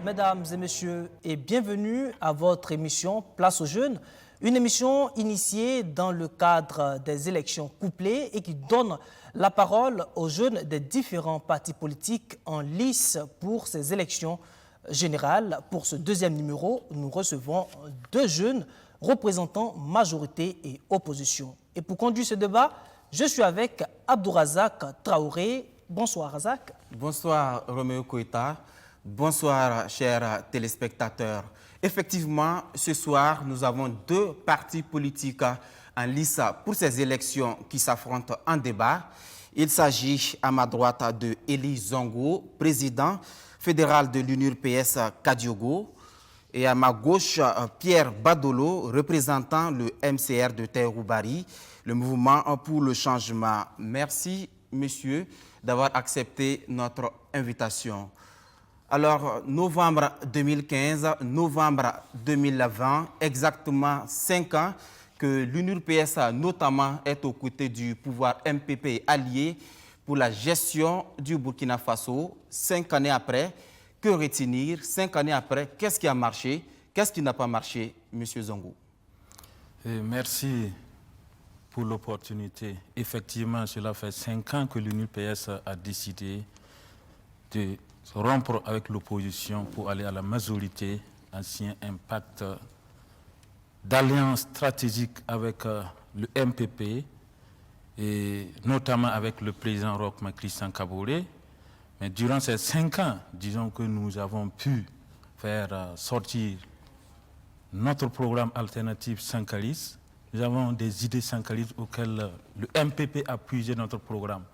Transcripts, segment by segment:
mesdames et messieurs, et bienvenue à votre émission Place aux jeunes, une émission initiée dans le cadre des élections couplées et qui donne la parole aux jeunes des différents partis politiques en lice pour ces élections générales. Pour ce deuxième numéro, nous recevons deux jeunes représentant majorité et opposition. Et pour conduire ce débat, je suis avec Abdourazak Traoré. Bonsoir Razak. Bonsoir Roméo Koïta. Bonsoir chers téléspectateurs. Effectivement, ce soir, nous avons deux partis politiques en lice pour ces élections qui s'affrontent en débat. Il s'agit à ma droite de Eli Zongo, président fédéral de l'UNURPS Kadiogo, et à ma gauche, Pierre Badolo, représentant le MCR de Taïroubari, le mouvement pour le changement. Merci, messieurs, d'avoir accepté notre invitation. Alors, novembre 2015, novembre 2020, exactement 5 ans que l'UNURPS notamment est aux côtés du pouvoir MPP allié pour la gestion du Burkina Faso. 5 années après, que retenir? 5 années après, qu'est-ce qui a marché? Qu'est-ce qui n'a pas marché, M. Zongo? Merci pour l'opportunité. Effectivement, cela fait 5 ans que l'UNURPS a décidé de rompre avec l'opposition pour aller à la majorité, ancien impact d'alliance stratégique avec le MPP et notamment avec le président Roch Christian Kaboré. Mais durant ces 5 ans, disons que nous avons pu faire sortir notre programme alternatif Sankalis. Nous avons des idées Sankalis auxquelles le MPP a puisé notre programme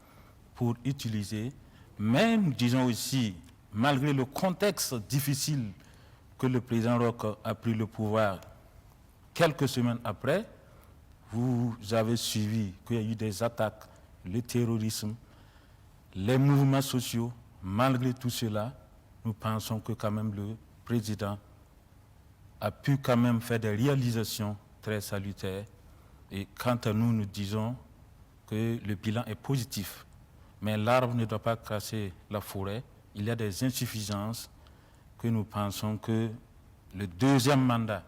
pour utiliser. Mais nous disons aussi, malgré le contexte difficile que le président Roch a pris le pouvoir quelques semaines après, vous avez suivi qu'il y a eu des attaques, le terrorisme, les mouvements sociaux. Malgré tout cela, nous pensons que quand même le président a pu quand même faire des réalisations très salutaires. Et quant à nous, nous disons que le bilan est positif. Mais l'arbre ne doit pas casser la forêt. Il y a des insuffisances que nous pensons que le deuxième mandat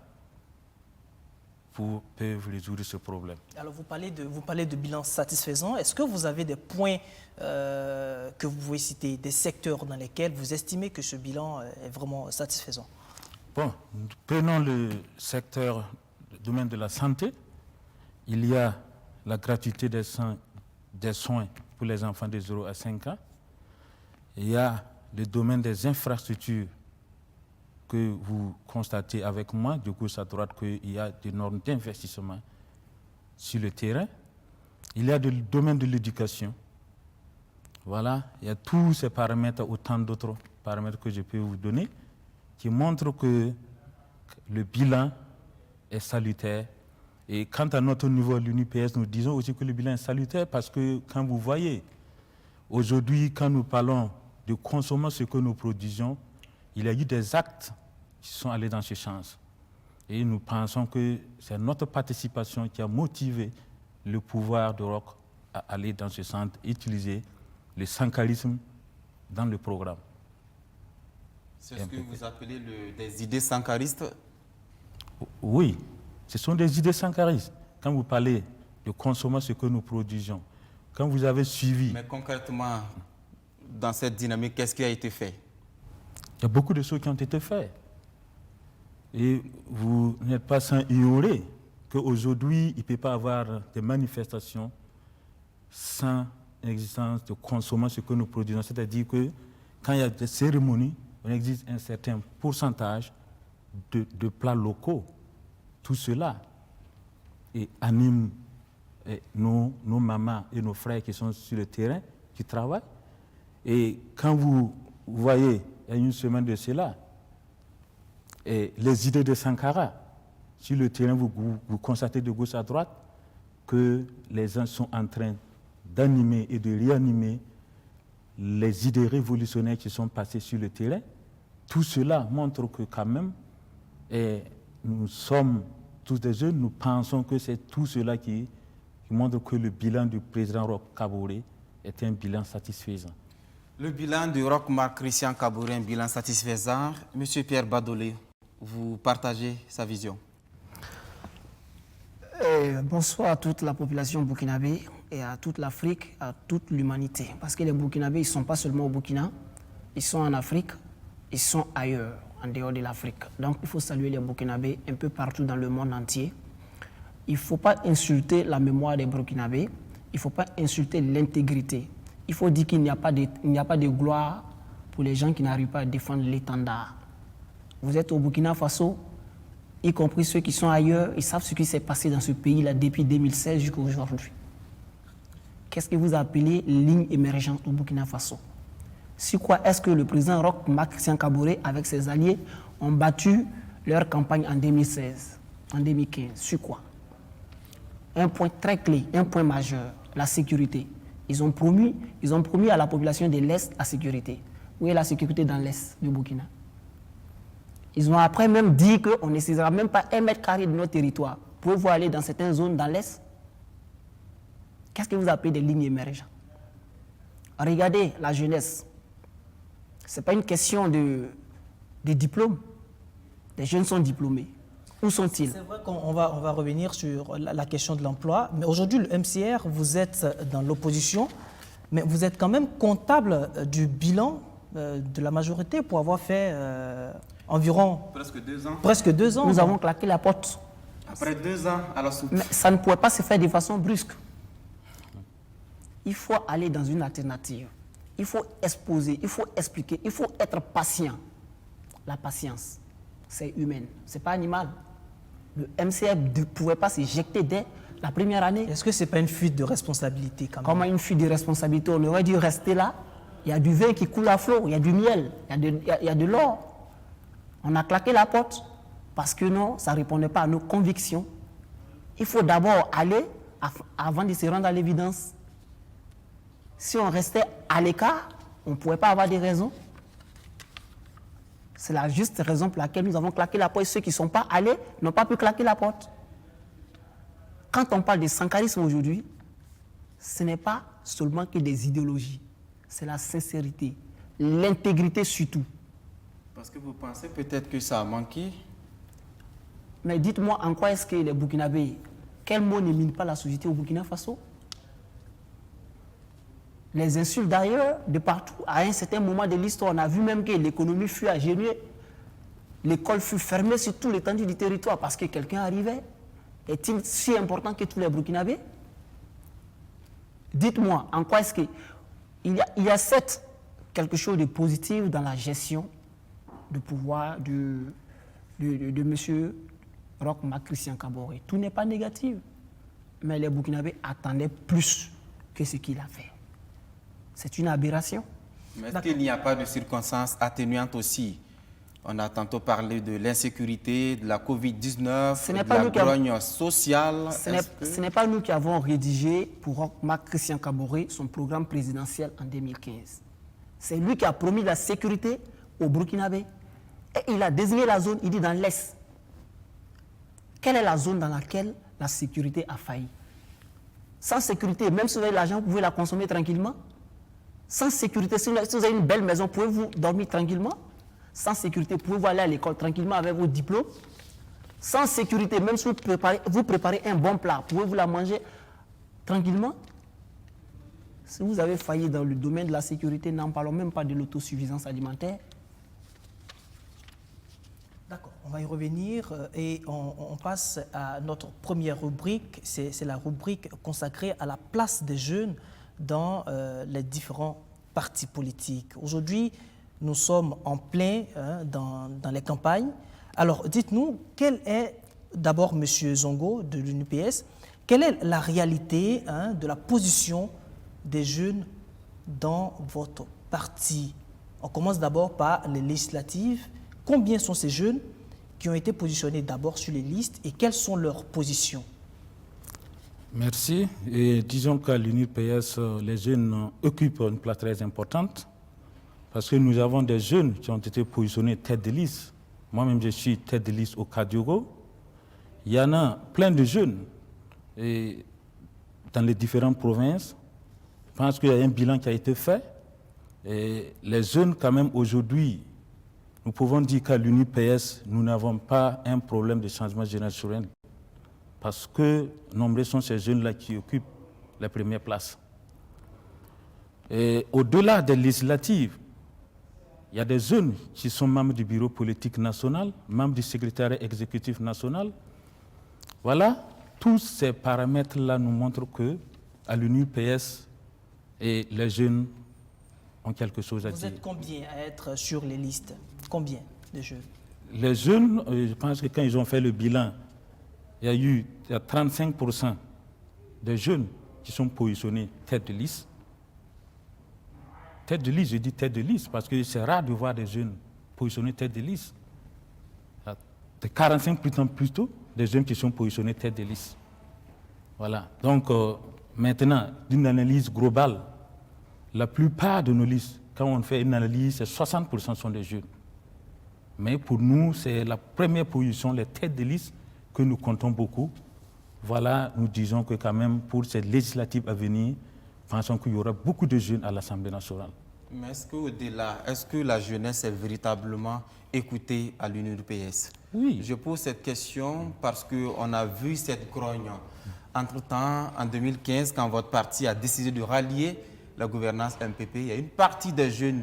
peut résoudre ce problème. Alors vous parlez de bilan satisfaisant. Est-ce que vous avez des points que vous pouvez citer, des secteurs dans lesquels vous estimez que ce bilan est vraiment satisfaisant? Bon, prenons le secteur, le domaine de la santé. Il y a la gratuité des soins pour les enfants de 0 à 5 ans. Il y a le domaine des infrastructures que vous constatez avec moi, de gauche à droite, qu'il y a des normes d'investissement sur le terrain. Il y a le domaine de l'éducation. Voilà, il y a tous ces paramètres, autant d'autres paramètres que je peux vous donner, qui montrent que le bilan est salutaire. Et quant à notre niveau à l'UNUPS, nous disons aussi que le bilan est salutaire parce que quand vous voyez, aujourd'hui, quand nous parlons de consommer ce que nous produisons, il y a eu des actes qui sont allés dans ce sens. Et nous pensons que c'est notre participation qui a motivé le pouvoir de Roch à aller dans ce sens, utiliser le sankarisme dans le programme. C'est ce que vous appelez des idées sankaristes? Oui, ce sont des idées sankaristes. Quand vous parlez de consommer ce que nous produisons, quand vous avez suivi... Mais concrètement, dans cette dynamique, qu'est-ce qui a été fait? Il y a beaucoup de choses qui ont été faites. Et vous n'êtes pas sans ignorer qu'aujourd'hui, il ne peut pas y avoir des manifestations sans l'existence de consommer ce que nous produisons. C'est-à-dire que quand il y a des cérémonies, il existe un certain pourcentage de plats locaux. Tout cela anime nos mamans et nos frères qui sont sur le terrain, qui travaillent. Et quand vous voyez, il y a une semaine de cela, les idées de Sankara, sur le terrain, vous constatez de gauche à droite que les gens sont en train d'animer et de réanimer les idées révolutionnaires qui sont passées sur le terrain. Tout cela montre que quand même, nous sommes tous des jeunes, nous pensons que c'est tout cela qui montre que le bilan du président Roch Kaboré est un bilan satisfaisant. Le bilan de Roch-Marc Christian Kaboré, un bilan satisfaisant. Monsieur Pierre Badolé, vous partagez sa vision? Bonsoir à toute la population burkinabé et à toute l'Afrique, à toute l'humanité. Parce que les Burkinabés, ils ne sont pas seulement au Burkina, ils sont en Afrique, ils sont ailleurs, en dehors de l'Afrique. Donc il faut saluer les Burkinabés un peu partout dans le monde entier. Il ne faut pas insulter la mémoire des Burkinabés, il ne faut pas insulter l'intégrité. Il faut dire qu'il n'y a pas de gloire pour les gens qui n'arrivent pas à défendre l'étendard. Vous êtes au Burkina Faso, y compris ceux qui sont ailleurs, ils savent ce qui s'est passé dans ce pays-là depuis 2016 jusqu'à aujourd'hui. Qu'est-ce que vous appelez ligne émergente au Burkina Faso? Sur quoi est-ce que le président Roch-Marc Christian Kaboré, avec ses alliés, ont battu leur campagne en 2016, en 2015? Sur quoi? Un point très clé, un point majeur, la sécurité. Ils ont promis à la population de l'Est la sécurité. Où est la sécurité dans l'Est du Burkina? Ils ont après même dit qu'on ne saisira même pas 1 mètre carré de notre territoire. Pouvez-vous aller dans certaines zones dans l'Est? Qu'est-ce que vous appelez des lignes émergentes? Regardez la jeunesse. Ce n'est pas une question de diplôme. Les jeunes sont diplômés. Où sont-ils? C'est vrai qu'on va revenir sur la question de l'emploi. Mais aujourd'hui, le MCR, vous êtes dans l'opposition, mais vous êtes quand même comptable du bilan de la majorité pour avoir fait environ... Presque 2 ans. Nous avons claqué la porte. Après 2 ans, alors... Mais ça ne pourrait pas se faire de façon brusque. Il faut aller dans une alternative. Il faut exposer, il faut expliquer, il faut être patient. La patience, c'est humaine, ce n'est pas animal. Le MCR ne pouvait pas s'éjecter dès la première année. Est-ce que ce n'est pas une fuite de responsabilité quand même? Comment une fuite de responsabilité? On aurait dû rester là. Il y a du vin qui coule à flot, il y a du miel, il y a de l'or. On a claqué la porte parce que non, ça ne répondait pas à nos convictions. Il faut d'abord aller avant de se rendre à l'évidence. Si on restait à l'écart, on ne pouvait pas avoir des raisons. C'est la juste raison pour laquelle nous avons claqué la porte. Ceux qui ne sont pas allés n'ont pas pu claquer la porte. Quand on parle de sankarisme aujourd'hui, ce n'est pas seulement que des idéologies. C'est la sincérité, l'intégrité surtout. Parce que vous pensez peut-être que ça a manqué? Mais dites-moi, en quoi est-ce que les Burkinabés, quel mot ne mine pas la société au Burkina Faso? Les insultes d'ailleurs, de partout, à un certain moment de l'histoire, on a vu même que l'économie fut agenouillée. L'école fut fermée sur tout l'étendue du territoire parce que quelqu'un arrivait. Est-il si important que tous les Burkinabés? Dites-moi, en quoi est-ce qu'il y a certes quelque chose de positif dans la gestion du pouvoir de M. Roch-Marc Christian Kaboré. Tout n'est pas négatif. Mais les Burkinabés attendaient plus que ce qu'il a fait. C'est une aberration. Mais est-ce qu'il n'y a pas de circonstances atténuantes aussi? On a tantôt parlé de l'insécurité, de la Covid-19, de la grogne sociale. Ce n'est pas nous qui avons rédigé pour Roch-Marc Christian Kaboré son programme présidentiel en 2015. C'est lui qui a promis la sécurité au Burkinabé. Et il a désigné la zone, il dit dans l'Est. Quelle est la zone dans laquelle la sécurité a failli? Sans sécurité, même si vous avez l'argent, vous pouvez la consommer tranquillement. Sans sécurité, si vous avez une belle maison, pouvez-vous dormir tranquillement? Sans sécurité, pouvez-vous aller à l'école tranquillement avec vos diplômes? Sans sécurité, même si vous préparez un bon plat, pouvez-vous la manger tranquillement? Si vous avez failli dans le domaine de la sécurité, n'en parlons même pas de l'autosuffisance alimentaire. D'accord, on va y revenir et on passe à notre première rubrique. C'est la rubrique consacrée à la place des jeunes dans les différents partis politiques. Aujourd'hui, nous sommes en plein dans les campagnes. Alors, dites-nous, quel est, d'abord, M. Zongo de l'UNPS, quelle est la réalité de la position des jeunes dans votre parti? On commence d'abord par les législatives. Combien sont ces jeunes qui ont été positionnés d'abord sur les listes et quelles sont leurs positions? Merci. Et disons qu'à l'UNPS, les jeunes occupent une place très importante parce que nous avons des jeunes qui ont été positionnés tête de liste. Moi-même, je suis tête de liste au Kadiogo. Il y en a plein de jeunes dans les différentes provinces. Je pense qu'il y a un bilan qui a été fait. Et les jeunes, quand même, aujourd'hui, nous pouvons dire qu'à l'UNUPS, nous n'avons pas un problème de changement générationnel. Parce que nombreux sont ces jeunes-là qui occupent la première place. Et au-delà des législatives, il y a des jeunes qui sont membres du bureau politique national, membres du secrétariat exécutif national. Voilà, tous ces paramètres-là nous montrent qu'à l'UNUPS, les jeunes ont quelque chose à dire. Vous êtes combien à être sur les listes? Combien de jeunes? Les jeunes, je pense que quand ils ont fait le bilan, il y a 35% de jeunes qui sont positionnés tête de liste. Tête de liste, je dis tête de liste parce que c'est rare de voir des jeunes positionnés tête de liste. De 45% plutôt des jeunes qui sont positionnés tête de liste. Voilà. Donc maintenant, d'une analyse globale, la plupart de nos listes, quand on fait une analyse, 60% sont des jeunes. Mais pour nous, c'est la première position, les têtes de liste, que nous comptons beaucoup. Voilà, nous disons que quand même, pour ces législatives à venir, pensons qu'il y aura beaucoup de jeunes à l'Assemblée nationale. Mais est-ce qu'au-delà, est-ce que la jeunesse est véritablement écoutée à l'UNUPS? Oui. Je pose cette question parce qu'on a vu cette grogne. Entre-temps, en 2015, quand votre parti a décidé de rallier la gouvernance MPP, il y a une partie des jeunes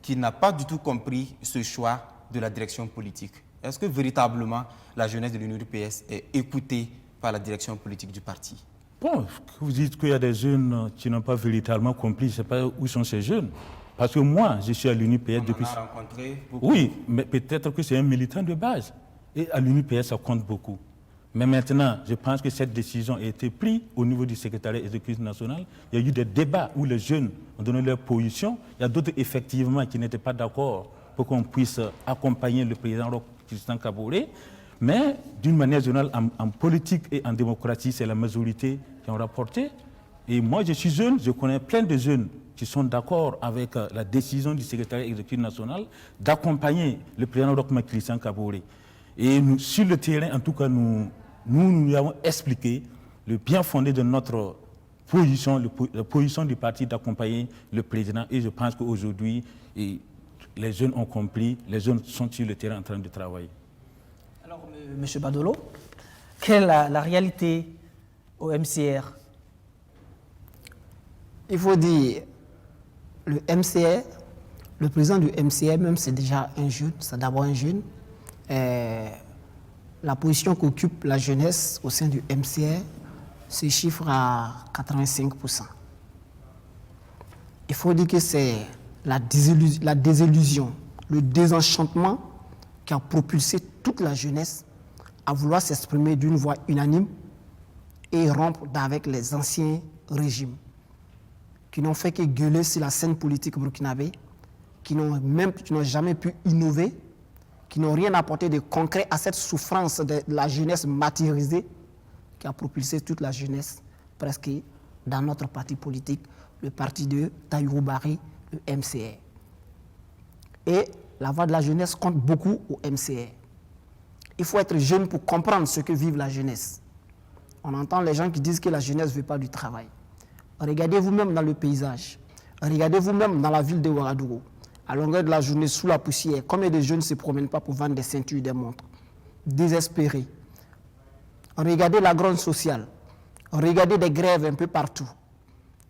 qui n'a pas du tout compris ce choix de la direction politique. Est-ce que véritablement la jeunesse de l'UNUPS est écoutée par la direction politique du parti? Bon, vous dites qu'il y a des jeunes qui n'ont pas véritablement compris, je ne sais pas où sont ces jeunes. Parce que moi, je suis à l'UNUPS depuis... On a rencontré beaucoup. Oui, mais peut-être que c'est un militant de base. Et à l'UNUPS, ça compte beaucoup. Mais maintenant, je pense que cette décision a été prise au niveau du secrétariat exécutif national. Il y a eu des débats où les jeunes ont donné leur position. Il y a d'autres, effectivement, qui n'étaient pas d'accord pour qu'on puisse accompagner le président Roch-Christian Kaboré. Mais d'une manière générale, en politique et en démocratie, c'est la majorité qui ont rapporté. Et moi, je suis jeune, je connais plein de jeunes qui sont d'accord avec la décision du secrétariat exécutif national d'accompagner le président Roch-Christian Kaboré. Et nous, sur le terrain, en tout cas, nous lui avons expliqué le bien fondé de notre position, la position du parti d'accompagner le président. Et je pense qu'aujourd'hui, les jeunes ont compris, les jeunes sont sur le terrain en train de travailler. Alors, M. Badolo, quelle est la réalité au MCR? Il faut dire, le MCR, le président du MCR même, c'est déjà un jeune, c'est d'abord un jeune. La position qu'occupe la jeunesse au sein du MCR se chiffre à 85%. Il faut dire que c'est la désillusion, le désenchantement qui a propulsé toute la jeunesse à vouloir s'exprimer d'une voix unanime et rompre avec les anciens régimes qui n'ont fait que gueuler sur la scène politique burkinabé, qui n'ont jamais pu innover, qui n'ont rien apporté de concret à cette souffrance de la jeunesse martyrisée qui a propulsé toute la jeunesse presque dans notre parti politique, le parti de Tahirou Barry, le MCR. Et la voix de la jeunesse compte beaucoup au MCR. Il faut être jeune pour comprendre ce que vive la jeunesse. On entend les gens qui disent que la jeunesse ne veut pas du travail. Regardez vous-même dans le paysage. Regardez vous-même dans la ville de Ouagadougou. À longueur de la journée, sous la poussière, combien de jeunes ne se promènent pas pour vendre des ceintures, des montres? Désespérés. Regardez la grogne sociale. Regardez des grèves un peu partout.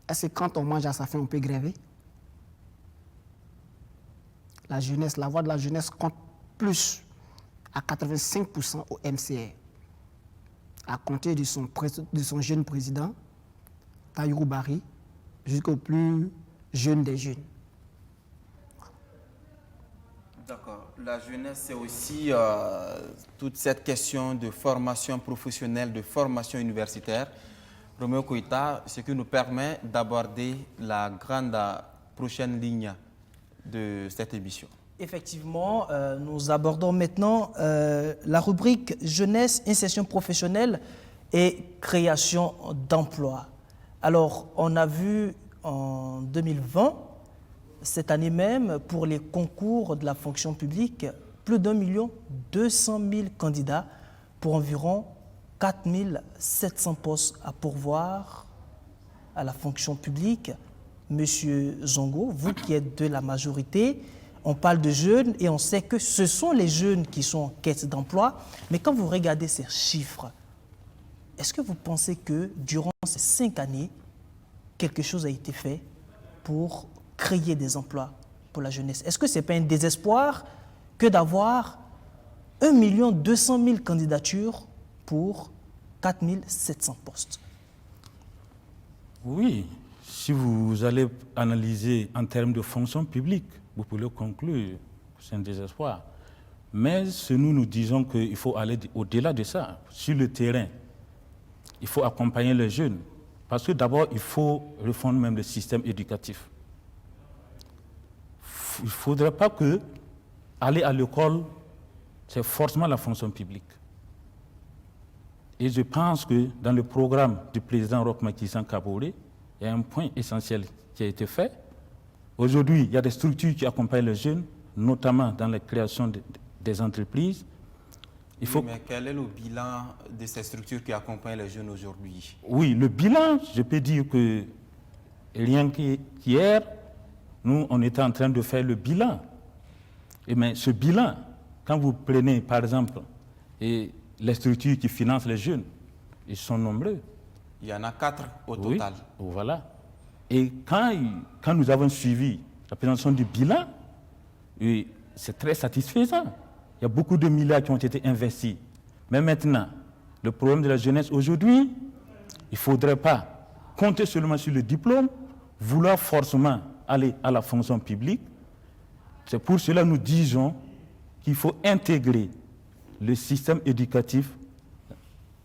Est-ce que quand on mange à sa faim, on peut gréver? La jeunesse, la voix de la jeunesse compte plus à 85% au MCR. À compter de son jeune président, Tahirou Barry, jusqu'au plus jeune des jeunes. D'accord. La jeunesse, c'est aussi toute cette question de formation professionnelle, de formation universitaire. Roméo Koïta, ce qui nous permet d'aborder la grande prochaine ligne de cette émission. Effectivement, nous abordons maintenant la rubrique jeunesse, insertion professionnelle et création d'emplois. Alors, on a vu en 2020, cette année même, pour les concours de la fonction publique, plus d'1 200 000 candidats pour environ 4 700 postes à pourvoir à la fonction publique. Monsieur Zongo, vous qui êtes de la majorité, on parle de jeunes et on sait que ce sont les jeunes qui sont en quête d'emploi. Mais quand vous regardez ces chiffres, est-ce que vous pensez que durant ces 5 années, quelque chose a été fait pour créer des emplois pour la jeunesse? Est-ce que ce n'est pas un désespoir que d'avoir 1 200 000 candidatures pour 4 700 postes? Oui, si vous allez analyser en termes de fonction publique, vous pouvez conclure que c'est un désespoir. Mais nous disons qu'il faut aller au-delà de ça. Sur le terrain, il faut accompagner les jeunes. Parce que d'abord, il faut refondre même le système éducatif. Il ne faudrait pas que aller à l'école, c'est forcément la fonction publique. Et je pense que dans le programme du président Roch Marc Christian Kaboré, il y a un point essentiel qui a été fait. Aujourd'hui, il y a des structures qui accompagnent les jeunes, notamment dans la création des entreprises. Mais quel est le bilan de ces structures qui accompagnent les jeunes aujourd'hui? Oui, le bilan, je peux dire que rien qu'hier, nous, on était en train de faire le bilan. Mais ce bilan, quand vous prenez, par exemple, les structures qui financent les jeunes, ils sont nombreux. Il y en a 4 au total. Oui, voilà. Et quand nous avons suivi la présentation du bilan, c'est très satisfaisant. Il y a beaucoup de milliards qui ont été investis. Mais maintenant, le problème de la jeunesse aujourd'hui, il ne faudrait pas compter seulement sur le diplôme, vouloir forcément aller à la fonction publique. C'est pour cela que nous disons qu'il faut intégrer le système éducatif,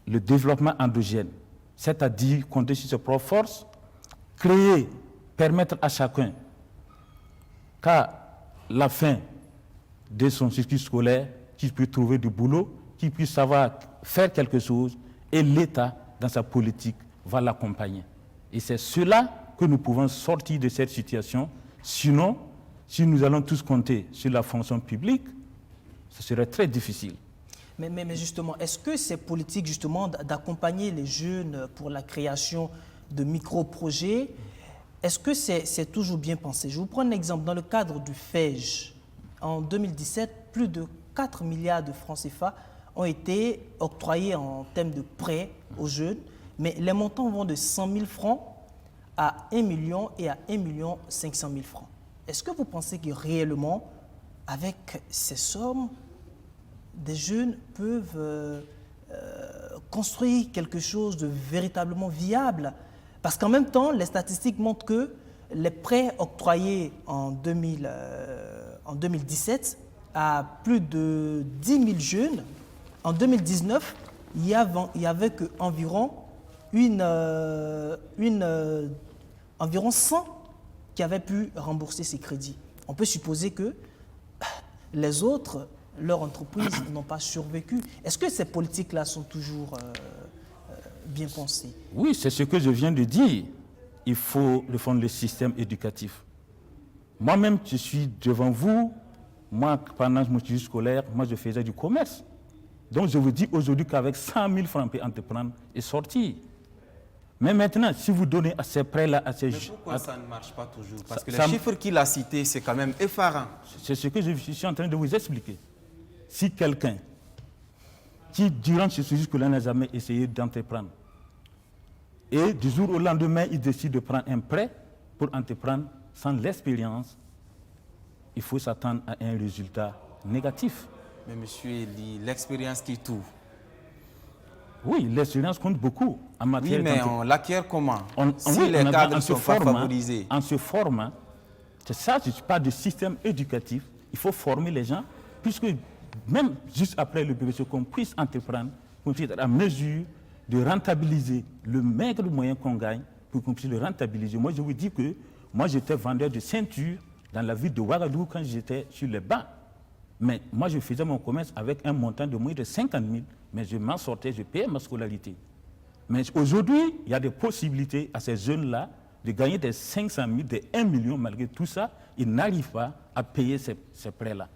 le développement endogène, c'est-à-dire compter sur ses propres forces, créer, permettre à chacun qu'à la fin de son cycle scolaire, qu'il puisse trouver du boulot, qu'il puisse savoir faire quelque chose, et l'État, dans sa politique, va l'accompagner. Et c'est cela que nous pouvons sortir de cette situation. Sinon, si nous allons tous compter sur la fonction publique, ce serait très difficile. Mais justement, est-ce que ces politiques justement d'accompagner les jeunes pour la création de micro-projets, est-ce que c'est toujours bien pensé? Je vous prends un exemple. Dans le cadre du FEJ, en 2017, plus de 4 milliards de francs CFA ont été octroyés en termes de prêts aux jeunes, mais les montants vont de 100 000 francs à 1 million et à 1 500 000 francs. Est-ce que vous pensez que réellement, avec ces sommes, des jeunes peuvent construire quelque chose de véritablement viable? Parce qu'en même temps, les statistiques montrent que les prêts octroyés en 2017 à plus de 10 000 jeunes, en 2019, il n'y avait qu'environ environ 100 qui avaient pu rembourser ces crédits. On peut supposer que les autres, leurs entreprises n'ont pas survécu. Est-ce que ces politiques-là sont toujours bien pensées? Oui, c'est ce que je viens de dire. Il faut refondre le système éducatif. Moi-même, je suis devant vous. Moi, pendant mon cursus scolaire, je faisais du commerce. Donc, je vous dis aujourd'hui qu'avec 100 000 francs, on peut entreprendre et sortir. Mais maintenant, si vous donnez à ces prêts-là, à ces... Mais pourquoi ça ne marche pas toujours? Parce que les chiffres qu'il a cités, c'est quand même effarant. C'est ce que je suis en train de vous expliquer. Si quelqu'un qui, durant ce cursus scolaire, n'a jamais essayé d'entreprendre, et du jour au lendemain, il décide de prendre un prêt pour entreprendre sans l'expérience, il faut s'attendre à un résultat négatif. Mais monsieur Eli, l'expérience qui tout. Oui, l'expérience compte beaucoup en matière. Oui, mais on l'acquiert comment? Si les cadres ne sont pas favorisés. En se formant, c'est ça, je parle de système éducatif. Il faut former les gens, puisque même juste après le BPC, qu'on puisse entreprendre, qu'on puisse être à mesure de rentabiliser le maigre moyen qu'on gagne, pour qu'on puisse le rentabiliser. Moi, je vous dis que moi, j'étais vendeur de ceintures dans la ville de Ouagadougou quand j'étais sur les bancs. Mais moi, je faisais mon commerce avec un montant de moins de 50 000, mais je m'en sortais, je payais ma scolarité. Mais aujourd'hui, il y a des possibilités à ces jeunes-là de gagner des 500 000, des 1 million. Malgré tout ça, ils n'arrivent pas à payer ces prêts-là.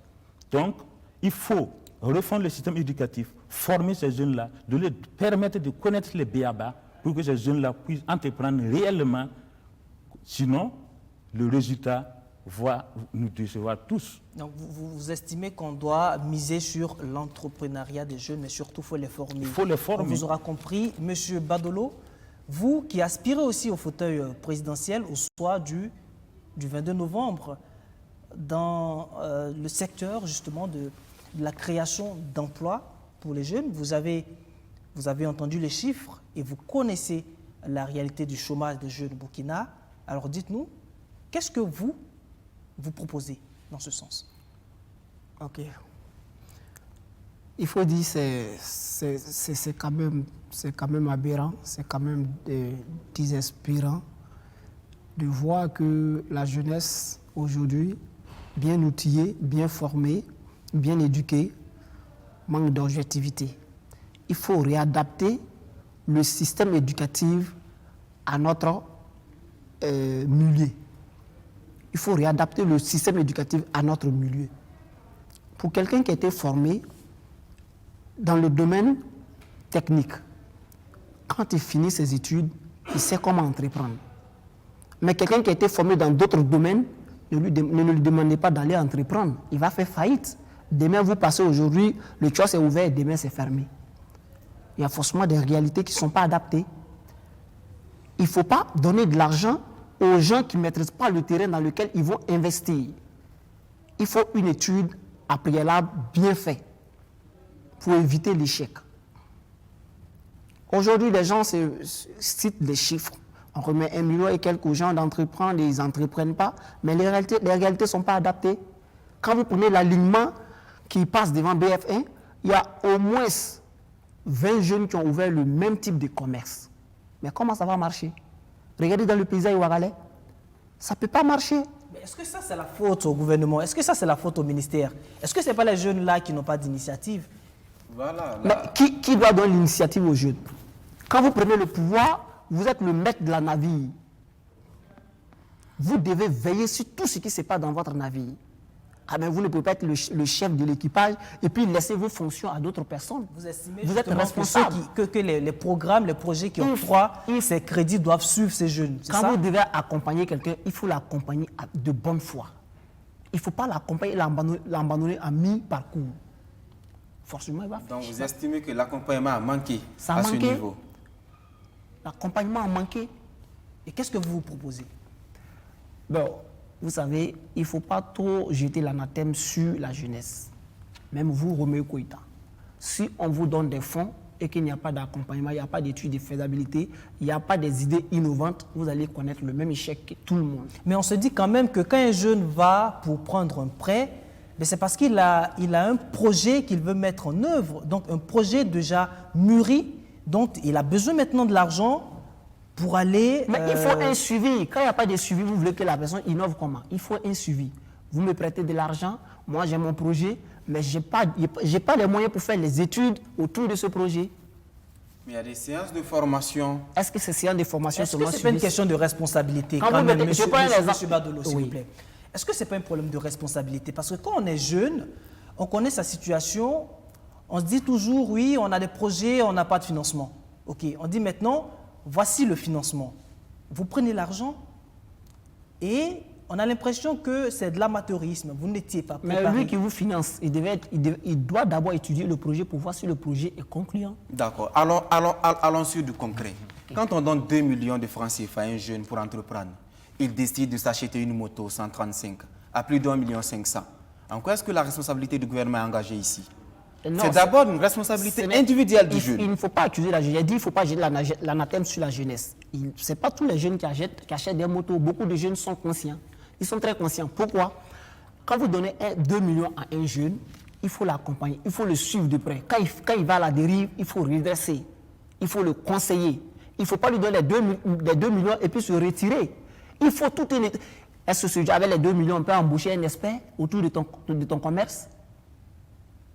Donc, il faut refondre le système éducatif, former ces jeunes-là, de leur permettre de connaître les b.a.-ba pour que ces jeunes-là puissent entreprendre réellement. Sinon, le résultat va nous décevoir tous. Donc, vous estimez qu'on doit miser sur l'entrepreneuriat des jeunes, mais surtout, il faut les former. Il faut les former. On vous aura compris. Monsieur Badolo, vous qui aspirez aussi au fauteuil présidentiel au soir du 22 novembre, dans le secteur justement de la création d'emplois pour les jeunes, vous avez entendu les chiffres et vous connaissez la réalité du chômage des jeunes au Burkina. Alors dites-nous, qu'est-ce que vous proposez dans ce sens? Ok. Il faut dire que c'est quand même aberrant, c'est quand même désespérant de voir que la jeunesse aujourd'hui, bien outillée, bien formée, bien éduquée, manque d'objectivité. Il faut réadapter le système éducatif à notre milieu. Il faut réadapter le système éducatif à notre milieu. Pour quelqu'un qui a été formé dans le domaine technique, quand il finit ses études, il sait comment entreprendre. Mais quelqu'un qui a été formé dans d'autres domaines, ne lui demandez pas d'aller entreprendre. Il va faire faillite. Demain, vous passez aujourd'hui, le kiosque est ouvert, demain, c'est fermé. Il y a forcément des réalités qui ne sont pas adaptées. Il ne faut pas donner de l'argent aux gens qui ne maîtrisent pas le terrain dans lequel ils vont investir. Il faut une étude à préalable bien faite pour éviter l'échec. Aujourd'hui, les gens citent des chiffres. On remet 1 million et quelques gens d'entreprendre, ils n'entreprennent pas, mais les réalités ne sont pas adaptées. Quand vous prenez l'alignement qui passe devant BF1, il y a au moins 20 jeunes qui ont ouvert le même type de commerce. Mais comment ça va marcher? Regardez dans le paysage ouagalais, ça ne peut pas marcher. Mais est-ce que ça, c'est la faute au gouvernement? Est-ce que ça, c'est la faute au ministère? Est-ce que ce n'est pas les jeunes là qui n'ont pas d'initiative? Voilà. Mais qui doit donner l'initiative aux jeunes? Quand vous prenez le pouvoir, vous êtes le maître de la navire. Vous devez veiller sur tout ce qui ne se passe dans votre navire. Ah ben vous ne pouvez pas être le chef de l'équipage et puis laisser vos fonctions à d'autres personnes. Vous estimez vous êtes responsable. Que les programmes, les projets qui octroient ces crédits doivent suivre ces jeunes. Quand vous devez accompagner quelqu'un, il faut l'accompagner de bonne foi. Il ne faut pas l'accompagner et l'abandonner à mi-parcours. Forcément, il va faire. Donc vous estimez que l'accompagnement a manqué Ça à a ce manqué. niveau? L'accompagnement a manqué. Et qu'est-ce que vous proposez? Bon, vous savez, il ne faut pas trop jeter l'anathème sur la jeunesse. Même vous, Roméo Koïta. Si on vous donne des fonds et qu'il n'y a pas d'accompagnement, il n'y a pas d'études de faisabilité, il n'y a pas des idées innovantes, vous allez connaître le même échec que tout le monde. Mais on se dit quand même que quand un jeune va pour prendre un prêt, c'est parce qu'il a un projet qu'il veut mettre en œuvre, donc un projet déjà mûri, dont il a besoin maintenant de l'argent pour aller... Mais il faut un suivi. Quand il n'y a pas de suivi, vous voulez que la personne innove comment? Il faut un suivi. Vous me prêtez de l'argent, moi j'ai mon projet, mais je n'ai pas les moyens pour faire les études autour de ce projet. Mais il y a des séances de formation. Est-ce que ces séances de formation Est-ce que ce n'est pas une question de responsabilité quand même, monsieur Badolo, s'il vous plaît? Est-ce que ce n'est pas un problème de responsabilité? Parce que quand on est jeune, on connaît sa situation, on se dit toujours, oui, on a des projets, on n'a pas de financement. OK, on dit maintenant, voici le financement. Vous prenez l'argent et on a l'impression que c'est de l'amateurisme. Vous n'étiez pas préparé. Mais lui qui vous finance, il doit d'abord étudier le projet pour voir si le projet est concluant. D'accord. Alors, allons sur du concret. Quand on donne 2 millions de francs CFA à un jeune pour entreprendre, il décide de s'acheter une moto 135 à plus d'1,5 million. En quoi est-ce que la responsabilité du gouvernement est engagée ici? C'est d'abord une responsabilité individuelle du jeune. Il ne faut pas accuser la jeunesse. Il ne faut pas jeter l'anathème sur la jeunesse. Ce n'est pas tous les jeunes qui achètent des motos. Beaucoup de jeunes sont conscients. Ils sont très conscients. Pourquoi? Quand vous donnez 2 millions à un jeune, il faut l'accompagner, il faut le suivre de près. Quand il va à la dérive, il faut redresser. Il faut le conseiller. Il ne faut pas lui donner les 2 millions et puis se retirer. Il faut tout une... Est-ce que avec les 2 millions, on peut embaucher un expert autour de ton commerce?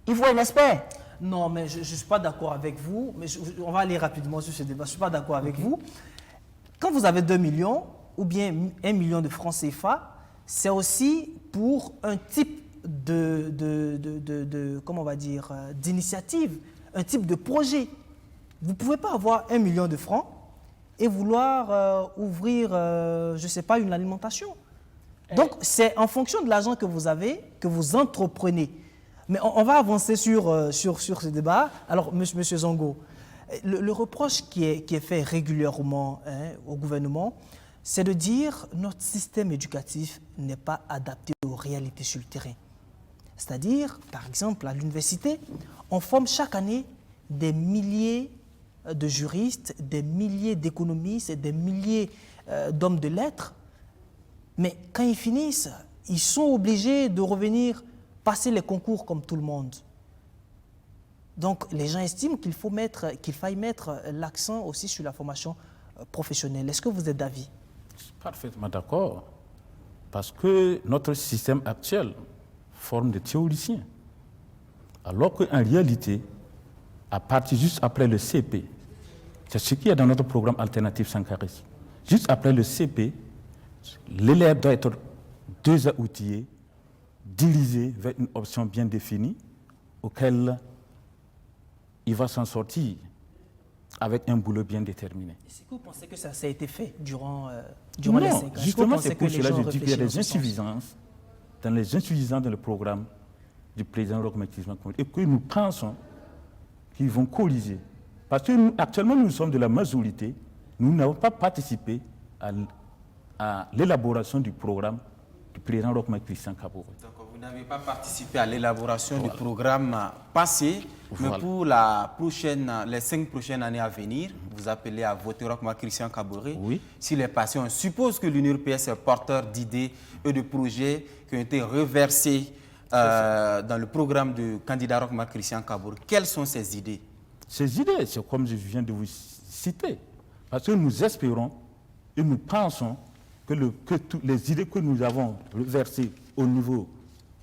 Il faut un expert. Non, mais je ne suis pas d'accord avec vous. Mais on va aller rapidement sur ce débat. Je ne suis pas d'accord avec vous. Quand vous avez 2 millions ou bien 1 million de francs CFA, c'est aussi pour un type comment on va dire, d'initiative, un type de projet. Vous ne pouvez pas avoir 1 million de francs et vouloir ouvrir, je ne sais pas, une alimentation. Donc, c'est en fonction de l'argent que vous avez que vous entreprenez. Mais on va avancer sur ce débat. Alors, monsieur Zongo, le reproche qui est fait régulièrement au gouvernement, c'est de dire que notre système éducatif n'est pas adapté aux réalités sur le terrain. C'est-à-dire, par exemple, à l'université, on forme chaque année des milliers de juristes, des milliers d'économistes et des milliers d'hommes de lettres. Mais quand ils finissent, ils sont obligés de revenir passer les concours comme tout le monde. Donc, les gens estiment qu'il faille mettre l'accent aussi sur la formation professionnelle. Est-ce que vous êtes d'avis? Parfaitement d'accord. Parce que notre système actuel forme des théoriciens. Alors qu'en réalité, à partir juste après le CP, c'est ce qu'il y a dans notre programme alternatif Sankaris. Juste après le CP, l'élève doit être déjà outillé, dirigé vers une option bien définie, auquel il va s'en sortir avec un boulot bien déterminé. Est-ce que vous pensez que ça a été fait durant les 5 ans? Justement, c'est pour cela que je dis qu'il y a des insuffisances dans le programme du président Roch Marc Christian Kaboré et que nous pensons qu'ils vont corriger. Parce que actuellement, nous sommes de la majorité, nous n'avons pas participé à l'élaboration du programme du président Roch Marc Christian Kaboré. Donc, vous n'avez pas participé à l'élaboration du programme passé, mais pour les 5 prochaines années à venir, vous appelez à voter Roch Marc Christian Kaboré. Oui. S'il est passé, on suppose que l'UNURPS est porteur d'idées et de projets qui ont été reversés dans le programme du candidat Roch Marc Christian Kaboré. Quelles sont ces idées? Ces idées, c'est comme je viens de vous citer. Parce que nous espérons et nous pensons que toutes les idées que nous avons reversées au niveau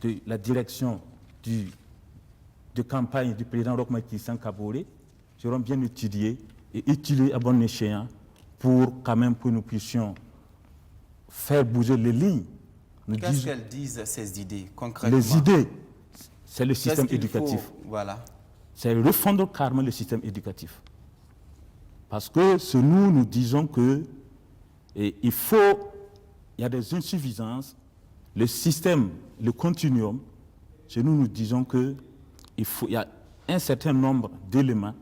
de la direction de campagne du président Roch Marc Christian Kaboré seront bien étudiées et utilisées à bon escient pour quand même que nous puissions faire bouger les lignes. Qu'est-ce qu'elles disent, ces idées, concrètement? Les idées, c'est le système éducatif. Voilà. C'est refondre carrément le système éducatif. Parce que nous disons que il y a des insuffisances, le système, le continuum, chez nous disons qu'il y a un certain nombre d'éléments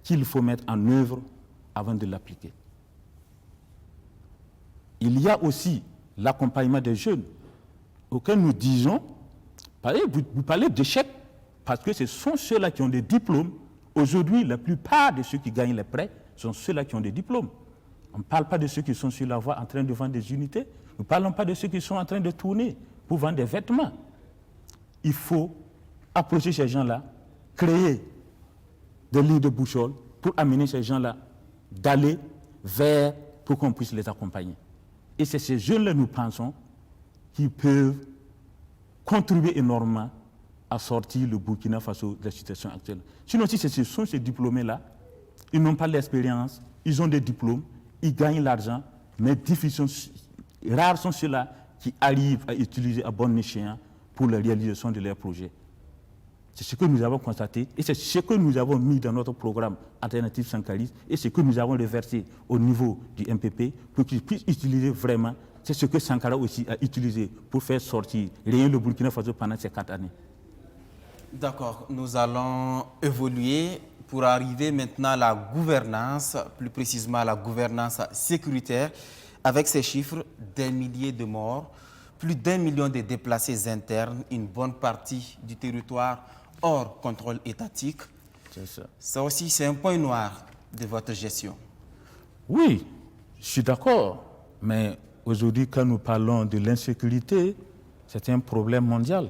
qu'il faut mettre en œuvre avant de l'appliquer. Il y a aussi l'accompagnement des jeunes, auquel nous disons, vous parlez d'échecs, parce que ce sont ceux-là qui ont des diplômes. Aujourd'hui, la plupart de ceux qui gagnent les prêts sont ceux-là qui ont des diplômes. On ne parle pas de ceux qui sont sur la voie en train de vendre des unités. Nous ne parlons pas de ceux qui sont en train de tourner pour vendre des vêtements. Il faut approcher ces gens-là, créer des lignes de boussole pour amener ces gens-là d'aller vers, pour qu'on puisse les accompagner. Et c'est ces jeunes-là, nous pensons, qui peuvent contribuer énormément à sortir le Burkina Faso de la situation actuelle. Sinon, si ce sont ces diplômés-là, ils n'ont pas l'expérience, ils ont des diplômes, ils gagnent l'argent, mais rares sont ceux-là qui arrivent à utiliser à bon escient pour la réalisation de leurs projets. C'est ce que nous avons constaté et c'est ce que nous avons mis dans notre programme Alternative Sankaris et ce que nous avons reversé au niveau du MPP pour qu'ils puissent utiliser vraiment. C'est ce que Sankara aussi a utilisé pour faire sortir rien le Burkina Faso pendant ces 4 années. D'accord, nous allons évoluer pour arriver maintenant à la gouvernance, plus précisément à la gouvernance sécuritaire, avec ces chiffres des milliers de morts, plus d'1 million de déplacés internes, une bonne partie du territoire hors contrôle étatique. C'est ça. Ça aussi, c'est un point noir de votre gestion. Oui, je suis d'accord, mais aujourd'hui, quand nous parlons de l'insécurité, c'est un problème mondial.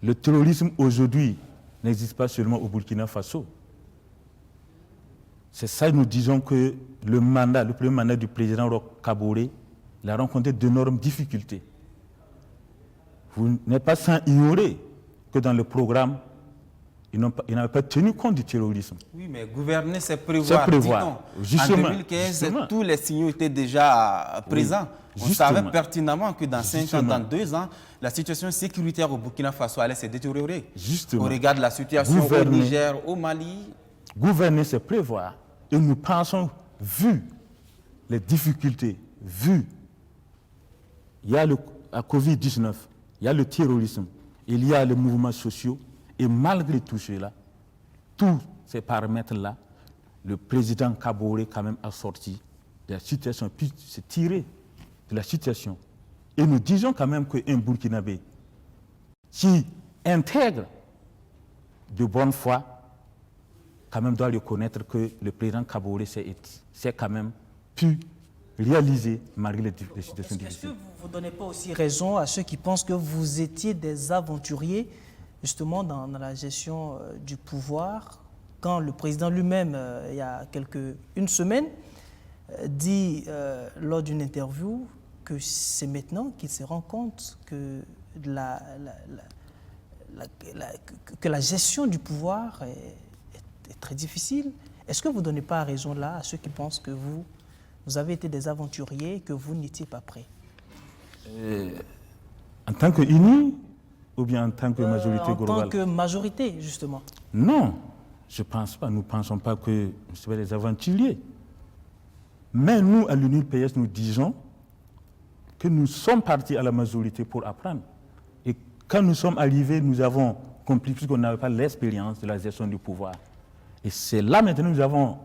Le terrorisme aujourd'hui n'existe pas seulement au Burkina Faso. C'est ça que nous disons que le premier mandat du président Roch Kaboré, il a rencontré d'énormes difficultés. Vous n'êtes pas sans ignorer que dans le programme, ils n'avaient pas tenu compte du terrorisme. Oui, mais gouverner, c'est prévoir. C'est prévoir. En 2015, tous les signaux étaient déjà présents. Oui, on savait pertinemment que dans 5 ans, dans 2 ans, la situation sécuritaire au Burkina Faso allait se détériorer. Justement. On regarde la situation au Niger, au Mali. Gouverner, c'est prévoir. Et nous pensons, vu les difficultés, vu il y a la Covid-19, il y a le terrorisme, il y a les mouvements sociaux, et malgré tout cela, tous ces paramètres-là, le président Kaboré quand même a sorti de la situation, puis s'est tiré de la situation. Et nous disons quand même qu'un Burkinabé qui intègre de bonne foi, quand même doit reconnaître que le président Kaboré s'est quand même pu réaliser malgré les situations difficiles. Est-ce que vous ne donnez pas aussi raison à ceux qui pensent que vous étiez des aventuriers justement dans la gestion du pouvoir, quand le président lui-même, il y a une semaine, dit lors d'une interview que c'est maintenant qu'il se rend compte que la gestion du pouvoir est très difficile. Est-ce que vous ne donnez pas raison là à ceux qui pensent que vous avez été des aventuriers et que vous n'étiez pas prêts? En tant qu'unis ou bien en tant que majorité globale? En tant que majorité, justement. Non, je ne pense pas. Nous ne pensons pas que nous sommes des aventuriers. Mais nous, à l'UNIL-PS, nous disons que nous sommes partis à la majorité pour apprendre. Et quand nous sommes arrivés, nous avons compris, puisqu'on n'avait pas l'expérience de la gestion du pouvoir. Et c'est là maintenant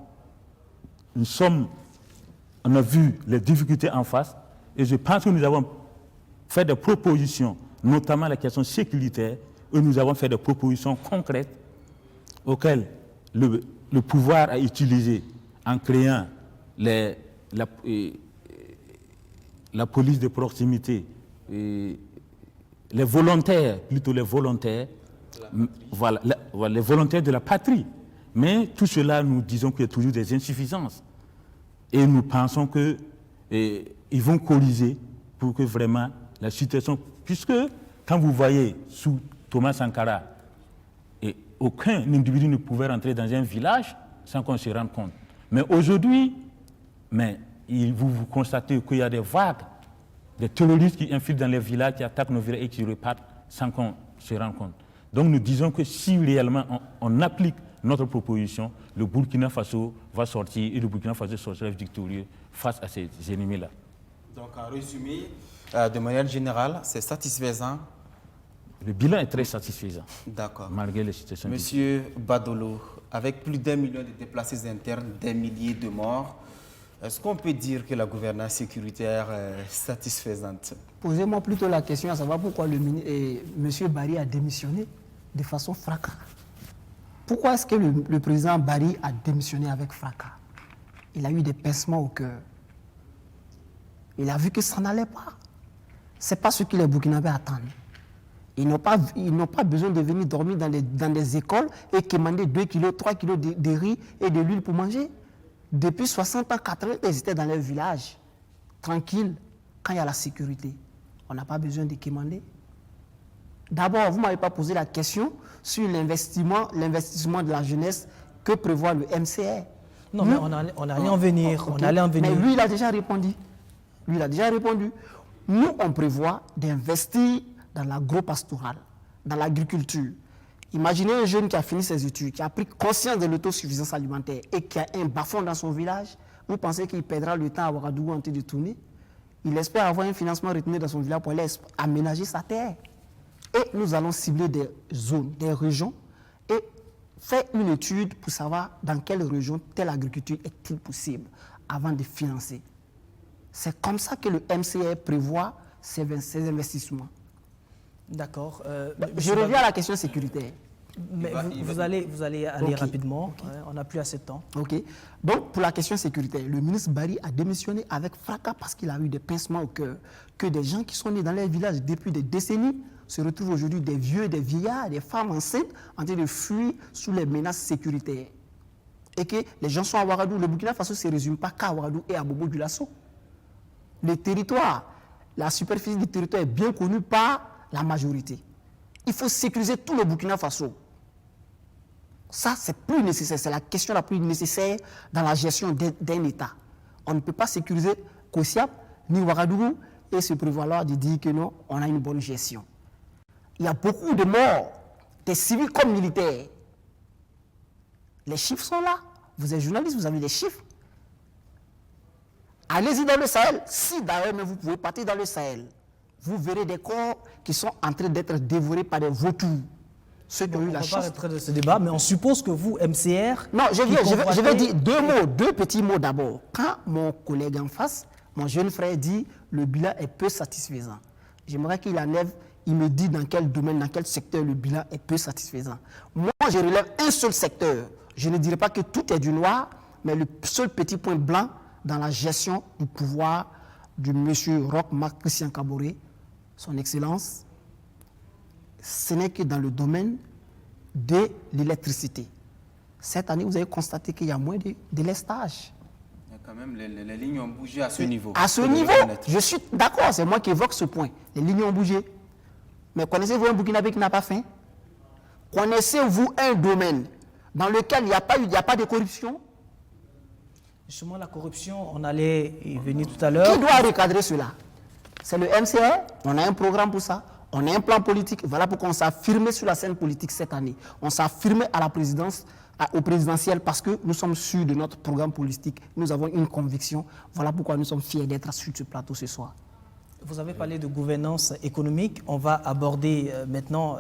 on a vu les difficultés en face, et je pense que nous avons fait des propositions, notamment la question sécuritaire, où nous avons fait des propositions concrètes auxquelles le pouvoir a utilisé en créant la police de proximité, les volontaires, voilà, les volontaires de la patrie. Mais tout cela, nous disons qu'il y a toujours des insuffisances. Et nous pensons qu'ils vont corriger pour que vraiment la situation... Puisque quand vous voyez sous Thomas Sankara, et aucun individu ne pouvait rentrer dans un village sans qu'on se rende compte. Mais aujourd'hui, vous constatez qu'il y a des vagues, des terroristes qui infiltrent dans les villages, qui attaquent nos villages et qui repartent sans qu'on se rende compte. Donc nous disons que si réellement on applique notre proposition, le Burkina Faso va sortir et le Burkina Faso sortira victorieux face à ces ennemis-là. Donc en résumé, de manière générale, c'est satisfaisant. Le bilan est très satisfaisant. D'accord. Malgré les situations. Monsieur Badolo, avec plus d'1 million de déplacés internes, des milliers de morts, est-ce qu'on peut dire que la gouvernance sécuritaire est satisfaisante? Posez-moi plutôt la question à savoir pourquoi M. Barry a démissionné de façon fracas. Pourquoi est-ce que le président Barry a démissionné avec fracas? Il a eu des pincements au cœur. Il a vu que ça n'allait pas. Ce n'est pas ce que les Burkinabés attendent. Ils n'ont pas besoin de venir dormir dans des écoles et commander 2 kilos, 3 kilos de riz et de l'huile pour manger. Depuis 60 ans, 80 ans, ils étaient dans leur village, tranquilles, quand il y a la sécurité. On n'a pas besoin de commander. D'abord, vous ne m'avez pas posé la question sur l'investissement de la jeunesse que prévoit le MCR. Non, mais on allait en venir. Okay. On allait en venir. Mais lui, il a déjà répondu. Nous, on prévoit d'investir dans l'agro-pastoral, dans l'agriculture. Imaginez un jeune qui a fini ses études, qui a pris conscience de l'autosuffisance alimentaire et qui a un bas-fond dans son village. Vous pensez qu'il perdra le temps à Ouagadougou en train de tourner? Il espère avoir un financement retenu dans son village pour aller aménager sa terre. Et nous allons cibler des zones, des régions et faire une étude pour savoir dans quelle région telle agriculture est-il possible avant de financer. C'est comme ça que le MCR prévoit ces investissements. D'accord. Je reviens à la question sécuritaire. Mais vous allez aller rapidement. Okay. On n'a plus assez de temps. OK. Donc, pour la question sécuritaire, le ministre Barry a démissionné avec fracas parce qu'il a eu des pincements au cœur. Que des gens qui sont nés dans les villages depuis des décennies se retrouvent aujourd'hui des vieux, des vieillards, des femmes enceintes en train de fuir sous les menaces sécuritaires. Et que les gens sont à Ouagadougou. Le Burkina Faso ne se résume pas qu'à Ouagadougou et à Bobo-Dioulasso. Le territoire, la superficie du territoire est bien connue par la majorité. Il faut sécuriser tout le Burkina Faso. Ça, c'est plus nécessaire. C'est la question la plus nécessaire dans la gestion d'un État. On ne peut pas sécuriser Kosiap ni Ouagadougou et se prévaloir de dire que non, on a une bonne gestion. Il y a beaucoup de morts, des civils comme militaires. Les chiffres sont là. Vous êtes journaliste, vous avez les chiffres. Allez-y dans le Sahel. Si d'ailleurs, mais vous pouvez partir dans le Sahel. vous verrez des corps qui sont en train d'être dévorés par des vautours. Ceux qui ont eu la chance. On ne va pas rentrer de ce débat, mais on suppose que vous, MCR... Non, je vais dire deux petits mots d'abord. Quand mon collègue en face, mon jeune frère dit le bilan est peu satisfaisant, j'aimerais qu'il enlève, il me dit dans quel domaine, dans quel secteur le bilan est peu satisfaisant. Moi, je relève un seul secteur. Je ne dirais pas que tout est du noir, mais le seul petit point blanc dans la gestion du pouvoir du monsieur Roch Marc Christian Kaboré, son Excellence, ce n'est que dans le domaine de l'électricité. Cette année, vous avez constaté qu'il y a moins de délestage. Quand même, les lignes ont bougé à ce niveau. À ce niveau, je suis d'accord, c'est moi qui évoque ce point. Les lignes ont bougé. Mais connaissez-vous un Burkinabé qui n'a pas faim? Connaissez-vous un domaine dans lequel il n'y a pas de corruption? Justement, la corruption, on allait y venir tout à l'heure. Qui doit recadrer cela? C'est le MCR. On a un programme pour ça. On a un plan politique. Voilà pourquoi on s'est affirmé sur la scène politique cette année. On s'est affirmé à la présidence, au présidentiel, parce que nous sommes sûrs de notre programme politique. Nous avons une conviction. Voilà pourquoi nous sommes fiers d'être sur ce plateau ce soir. Vous avez parlé de gouvernance économique. On va aborder maintenant,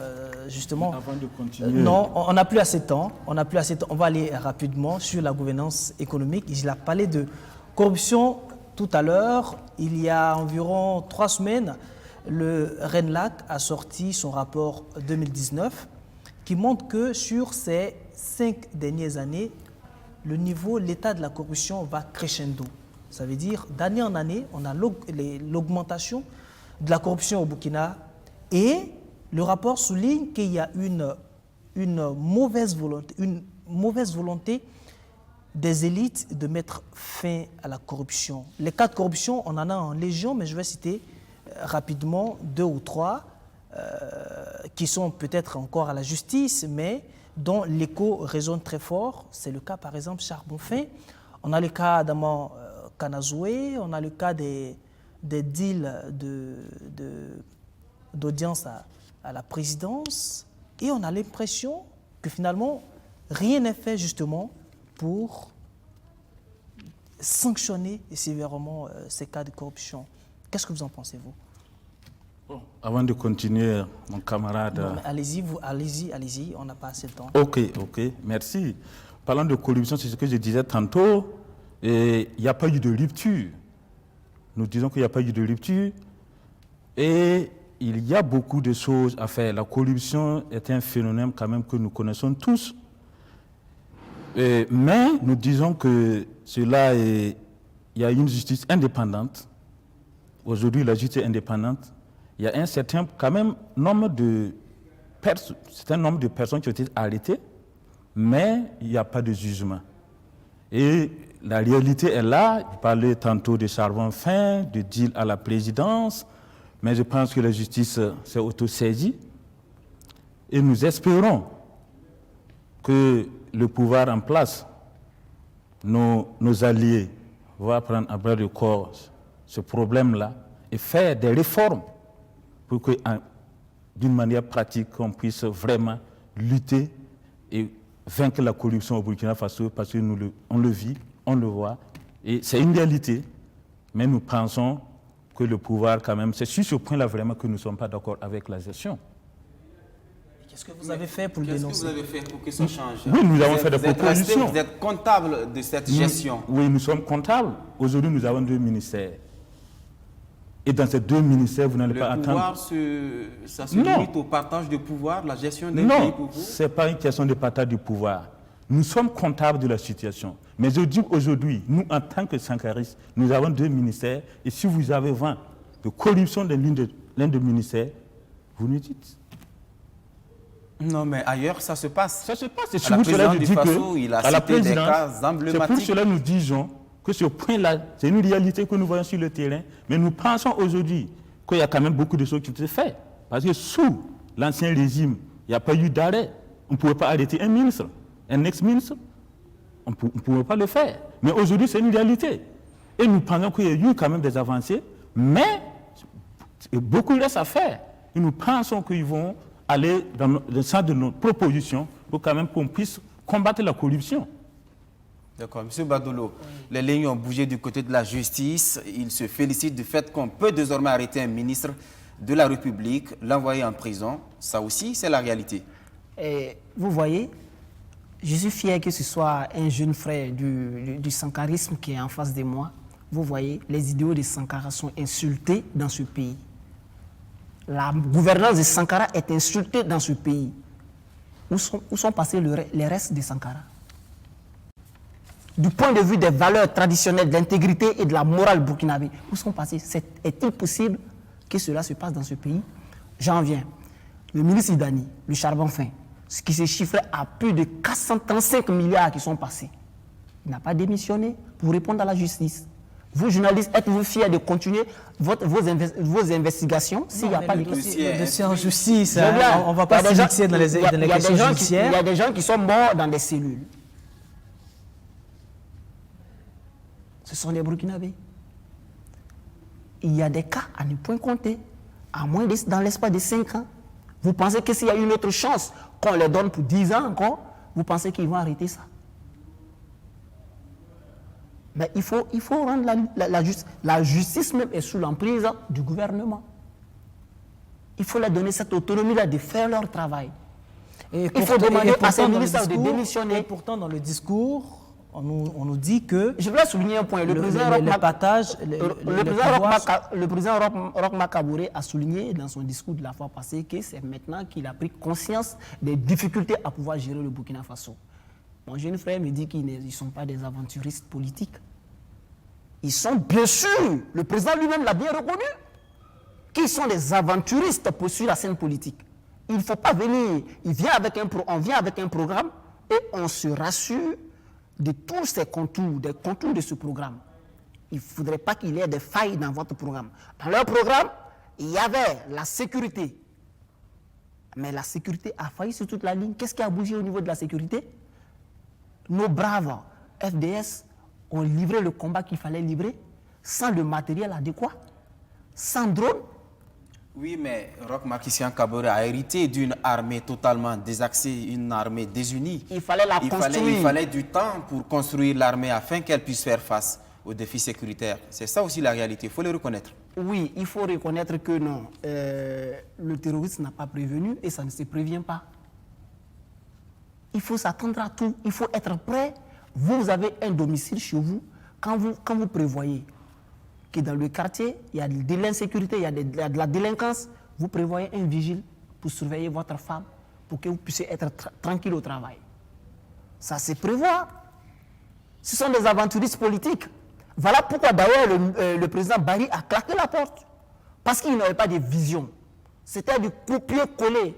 justement... Avant de continuer... non, on n'a plus assez de temps. On n'a plus assez de temps. On va aller rapidement sur la gouvernance économique. Il a parlé de corruption tout à l'heure. Il y a environ 3 semaines, le RENLAC a sorti son rapport 2019 qui montre que sur ces 5 dernières années, l'état de la corruption va crescendo. Ça veut dire, d'année en année, on a l'augmentation de la corruption au Burkina et le rapport souligne qu'il y a une mauvaise volonté des élites de mettre fin à la corruption. Les cas de corruption, on en a en légion, mais je vais citer rapidement 2 ou 3 qui sont peut-être encore à la justice, mais dont l'écho résonne très fort. C'est le cas, par exemple, Charbonfin. On a le cas d'Aman Kanazoué, on a le cas des deals d'audience à la présidence, et on a l'impression que finalement, rien n'est fait justement pour sanctionner sévèrement ces cas de corruption. Qu'est-ce que vous en pensez, vous? Bon, avant de continuer, mon camarade... Allez-y, on n'a pas assez de temps. Ok, merci. Parlant de corruption, c'est ce que je disais tantôt, il n'y a pas eu de rupture. Nous disons qu'il n'y a pas eu de rupture et il y a beaucoup de choses à faire. La corruption est un phénomène quand même que nous connaissons tous. Mais nous disons que il y a une justice indépendante. Aujourd'hui, la justice est indépendante. Il y a un certain nombre de personnes qui ont été arrêtées, mais il n'y a pas de jugement. Et la réalité est là. Je parlais tantôt de Charbonfin, de deal à la présidence, mais je pense que la justice s'est autosaisie. Et nous espérons que le pouvoir en place, nos alliés, vont prendre à bras le corps ce problème-là et faire des réformes pour que, d'une manière pratique, on puisse vraiment lutter et vaincre la corruption au Burkina Faso, parce que on le vit, on le voit, et c'est une réalité, mais nous pensons que le pouvoir, quand même, c'est sur ce point-là vraiment que nous ne sommes pas d'accord avec la gestion. Qu'est-ce que vous avez fait pour le dénoncer? Qu'est-ce que vous avez fait pour que ça change? Oui, nous avons fait des propositions. Vous êtes comptable de cette gestion? Oui, nous sommes comptables. Aujourd'hui, nous avons 2 ministères. Et dans ces 2 ministères, vous n'allez pas attendre... Le pouvoir, ça se limite au partage de pouvoir, la gestion des pays pour vous? Non, ce n'est pas une question de partage du pouvoir. Nous sommes comptables de la situation. Mais je dis aujourd'hui, nous, en tant que sankaristes, nous avons 2 ministères. Et si vous avez vent de corruption de l'un des ministères, vous nous dites. Non, mais ailleurs, ça se passe. Ça se passe. C'est à la pour cela présidence que du Faso, il a cité des cas emblématiques. C'est pour cela que nous disons que ce point-là, c'est une réalité que nous voyons sur le terrain, mais nous pensons aujourd'hui qu'il y a quand même beaucoup de choses qui ont été faites. Parce que sous l'ancien régime, il n'y a pas eu d'arrêt. On ne pouvait pas arrêter un ministre, un ex-ministre. On ne pouvait pas le faire. Mais aujourd'hui, c'est une réalité. Et nous pensons qu'il y a eu quand même des avancées, mais beaucoup reste à faire. Et nous pensons qu'ils vont aller dans le sens de nos propositions pour quand même qu'on puisse combattre la corruption. D'accord. Monsieur Badolo, les lignes ont bougé du côté de la justice. Il se félicite du fait qu'on peut désormais arrêter un ministre de la République, l'envoyer en prison. Ça aussi, c'est la réalité. Et vous voyez, je suis fier que ce soit un jeune frère du sankarisme qui est en face de moi. Vous voyez, les idéaux de Sankara sont insultés dans ce pays. La gouvernance de Sankara est insultée dans ce pays. Où sont passés les restes de Sankara? Du point de vue des valeurs traditionnelles, d'intégrité et de la morale burkinabé, où sont passés? Est-il possible que cela se passe dans ce pays? J'en viens. Le ministre Idani, le charbon fin, ce qui se chiffrait à plus de 435 milliards qui sont passés. Il n'a pas démissionné pour répondre à la justice. Vous, journalistes, êtes-vous fiers de continuer vos investigations s'il n'y a pas de dossier en justice, hein, on ne va pas se fixer dans les questions judiciaires. Il y a des gens qui sont morts dans des cellules. Ce sont des Burkinabés. Il y a des cas à ne point compter, dans l'espace de 5 ans. Vous pensez que s'il y a une autre chance qu'on les donne pour 10 ans encore, vous pensez qu'ils vont arrêter ça? Mais il faut rendre la justice. La justice même est sous l'emprise du gouvernement. Il faut leur donner cette autonomie-là de faire leur travail. Il faut demander à ces ministres de démissionner. Et pourtant, dans le discours, on nous dit que... Je voulais souligner un point. Le président Roch Makaboré a souligné dans son discours de la fois passée que c'est maintenant qu'il a pris conscience des difficultés à pouvoir gérer le Burkina Faso. Mon jeune frère me dit qu'ils ne sont pas des aventuristes politiques. Ils sont bien sûr, le président lui-même l'a bien reconnu, qu'ils sont des aventuristes pour suivre la scène politique. Il ne faut pas venir, on vient avec un programme et on se rassure de tous ces contours, des contours de ce programme. Il ne faudrait pas qu'il y ait des failles dans votre programme. Dans leur programme, il y avait la sécurité. Mais la sécurité a failli sur toute la ligne. Qu'est-ce qui a bougé au niveau de la sécurité? Nos braves FDS ont livré le combat qu'il fallait livrer sans le matériel adéquat, sans drone. Oui, mais Roch Marc Christian Kaboré a hérité d'une armée totalement désaxée, une armée désunie. Il fallait la construire. Il fallait du temps pour construire l'armée afin qu'elle puisse faire face aux défis sécuritaires. C'est ça aussi la réalité, il faut le reconnaître. Oui, il faut reconnaître que non, le terrorisme n'a pas prévenu et ça ne se prévient pas. Il faut s'attendre à tout, il faut être prêt. Vous avez un domicile chez vous, quand vous prévoyez que dans le quartier, il y a de l'insécurité, il y a de la délinquance, vous prévoyez un vigile pour surveiller votre femme, pour que vous puissiez être tranquille au travail. Ça se prévoit. Ce sont des aventuristes politiques. Voilà pourquoi d'ailleurs le président Barry a claqué la porte. Parce qu'il n'avait pas de vision. C'était du copier-coller.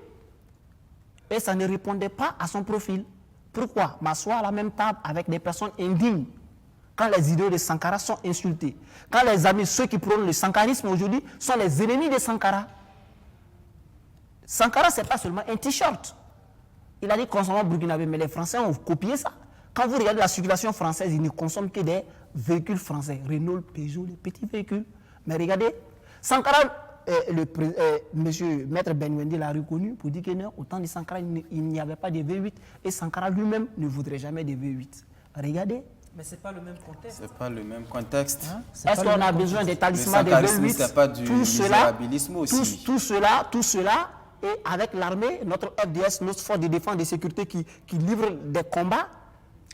Et ça ne répondait pas à son profil. Pourquoi m'asseoir à la même table avec des personnes indignes quand les idéaux de Sankara sont insultés? Quand les amis, ceux qui prônent le sankarisme aujourd'hui, sont les ennemis de Sankara. Sankara, ce n'est pas seulement un t-shirt. Il a dit consommons burkinabé, mais les Français ont copié ça. Quand vous regardez la circulation française, ils ne consomment que des véhicules français. Renault, Peugeot, les petits véhicules. Mais regardez, Sankara... Monsieur Maître Benwendi l'a reconnu pour dire que non, au temps de Sankara, il n'y avait pas de V8 et Sankara lui-même ne voudrait jamais de V8. Regardez. Mais ce n'est pas le même contexte. Ce n'est pas le même contexte. Hein? Est-ce qu'on a besoin des talismans de V8? C'est pas du misérabilisme aussi. Tout cela, et avec l'armée, notre FDS, notre force de défense et de sécurité qui livre des combats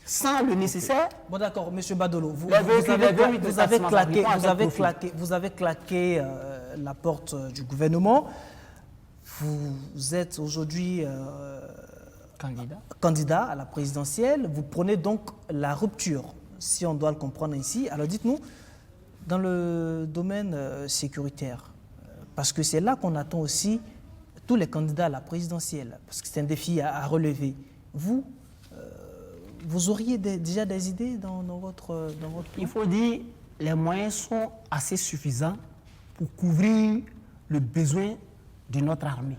sans le nécessaire. Bon d'accord, M. Badolo, vous avez claqué la porte du gouvernement. Vous êtes aujourd'hui candidat à la présidentielle. Vous prenez donc la rupture, si on doit le comprendre ici. Alors dites-nous, dans le domaine sécuritaire, parce que c'est là qu'on attend aussi tous les candidats à la présidentielle, parce que c'est un défi à relever. Vous auriez déjà des idées dans votre plan? Il faut dire que les moyens sont assez suffisants pour couvrir le besoin de notre armée.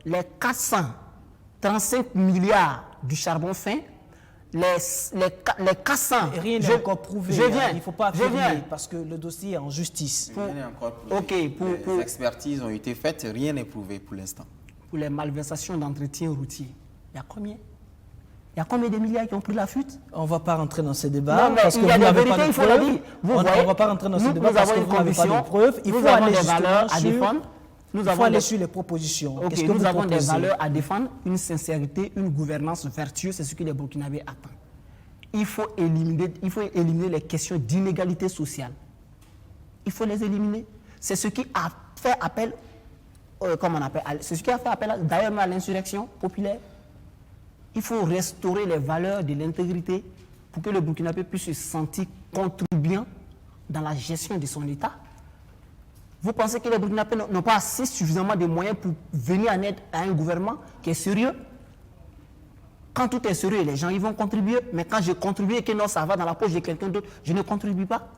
Les 435 milliards du charbon fin, les 400... Rien n'est encore prouvé. Il ne faut pas affirmer parce que le dossier est en justice. Rien n'est encore prouvé. Les expertises ont été faites, rien n'est prouvé pour l'instant. Pour les malversations d'entretien routier, il y a combien? Il y a combien de milliards qui ont pris la fuite? On ne va pas rentrer dans ces débats. Non, mais il y a des vérités, il faut le dire. On ne va pas rentrer dans ces débats parce que vous n'avez pas de preuves. Il faut aller des valeurs à défendre. Il faut aller sur les propositions. Okay, nous avons des valeurs à défendre, une sincérité, une gouvernance vertueuse, c'est ce que les Burkinabés attendent. Il faut éliminer les questions d'inégalité sociale. Il faut les éliminer. C'est ce qui a fait appel, c'est ce qui a fait appel d'ailleurs à l'insurrection populaire. Il faut restaurer les valeurs de l'intégrité pour que le Burkinabé puisse se sentir contribuant dans la gestion de son État. Vous pensez que les Burkinabés n'ont pas assez suffisamment de moyens pour venir en aide à un gouvernement qui est sérieux? Quand tout est sérieux, les gens ils vont contribuer. Mais quand je contribue et que non, ça va dans la poche de quelqu'un d'autre, je ne contribue pas.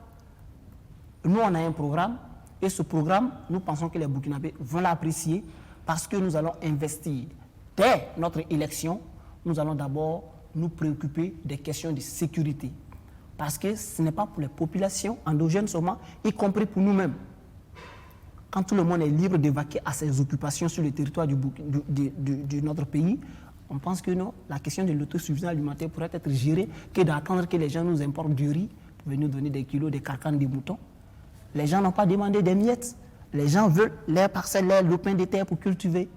Nous, on a un programme. Et ce programme, nous pensons que les Burkinabés vont l'apprécier parce que nous allons investir. Dès notre élection, nous allons d'abord nous préoccuper des questions de sécurité. Parce que ce n'est pas pour les populations endogènes seulement, y compris pour nous-mêmes. Quand tout le monde est libre d'évacuer à ses occupations sur le territoire de notre pays, on pense que non, la question de l'autosuffisance alimentaire pourrait être gérée que d'attendre que les gens nous importent du riz pour venir nous donner des kilos de carcanes de moutons. Les gens n'ont pas demandé des miettes. Les gens veulent leurs parcelles, leurs lopins de terre pour cultiver.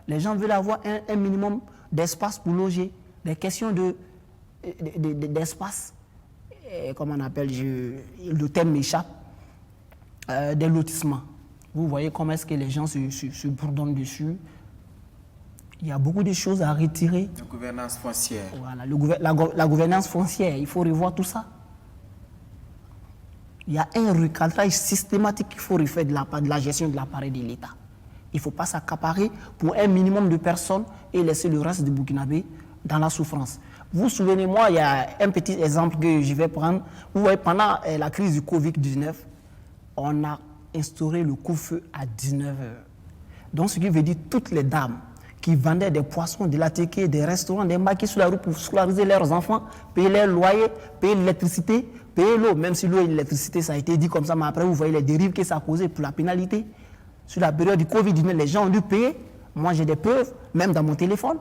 Les gens veulent avoir un minimum d'espace pour loger. Des questions d'espace, comment on appelle, le terme m'échappe, des lotissements. Vous voyez comment est-ce que les gens se bourdonnent dessus. Il y a beaucoup de choses à retirer. La gouvernance foncière. Voilà, la gouvernance foncière, il faut revoir tout ça. Il y a un recadrage systématique qu'il faut refaire de la gestion de l'appareil de l'État. Il ne faut pas s'accaparer pour un minimum de personnes et laisser le reste des Burkinabés dans la souffrance. Vous vous souvenez, moi, il y a un petit exemple que je vais prendre. Vous voyez, pendant la crise du Covid-19, on a instauré le couvre-feu à 19h. Donc, ce qui veut dire toutes les dames qui vendaient des poissons, de l'attiqué, des restaurants, des maquis sur la route pour scolariser leurs enfants, payer leur loyer, payer l'électricité, payer l'eau, même si l'eau et l'électricité, ça a été dit comme ça, mais après, vous voyez les dérives que ça a causé pour la pénalité. Sur la période du Covid-19, les gens ont dû payer. Moi, j'ai des preuves, même dans mon téléphone.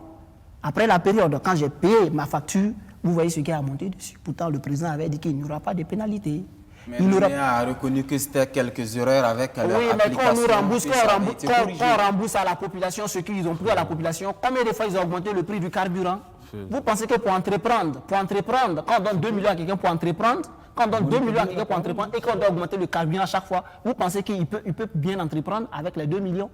Après la période, quand j'ai payé ma facture, vous voyez ce qui a monté dessus. Pourtant, le président avait dit qu'il n'y aura pas de pénalité. Mais il a reconnu que c'était quelques erreurs avec la oui, mais quand on rembourse à la population ce qu'ils ont pris à la population, combien de fois ils ont augmenté le prix du carburant? Vous pensez que pour entreprendre, quand on donne 2 millions à quelqu'un pour entreprendre, quand on donne 2 millions à quelqu'un pour entreprendre et qu'on doit augmenter le carburant à chaque fois, vous pensez qu'il peut bien entreprendre avec les 2 millions?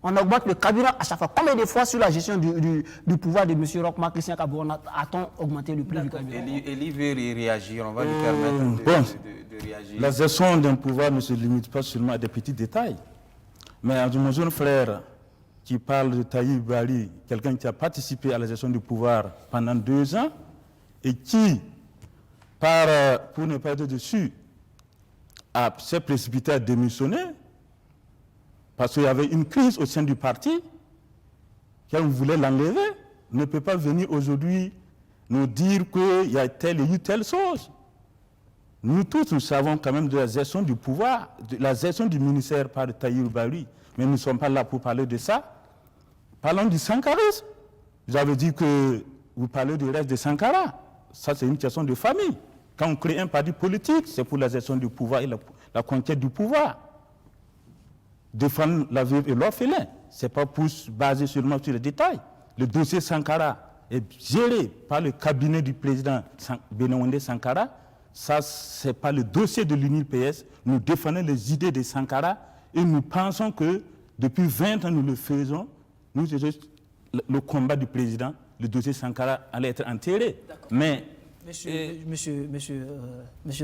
On augmente le carburant à chaque fois. Combien de fois sur la gestion du pouvoir de M. Rochmark, Christian Kabou, a-t-on augmenté le prix du carburant? Elie veut réagir, on va lui permettre de réagir. La gestion d'un pouvoir ne se limite pas seulement à des petits détails. Mais mon jeune frère qui parle de Tahirou Barry, quelqu'un qui a participé à la gestion du pouvoir pendant 2 ans et qui, pour ne pas être dessus, s'est précipité à démissionner parce qu'il y avait une crise au sein du parti, qu'on voulait l'enlever, ne peut pas venir aujourd'hui nous dire qu'il y a telle et telle chose. Nous tous, nous savons quand même de la gestion du pouvoir, de la gestion du ministère par Tahirou Barry, mais nous ne sommes pas là pour parler de ça. Parlons du sankarisme. Vous avez dit que vous parlez du reste de Sankara. Ça, c'est une question de famille. Quand on crée un parti politique, c'est pour la gestion du pouvoir et la conquête du pouvoir. Défendre la veuve et l'orphelin. Ce n'est pas pour se baser seulement sur les détails. Le dossier Sankara est géré par le cabinet du président Bénawandé Sankara. Ça, ce n'est pas le dossier de l'UNIL-PS. Nous défendons les idées de Sankara et nous pensons que depuis 20 ans, nous le faisons. Nous, le combat du président, le dossier Sankara allait être enterré. Mais Monsieur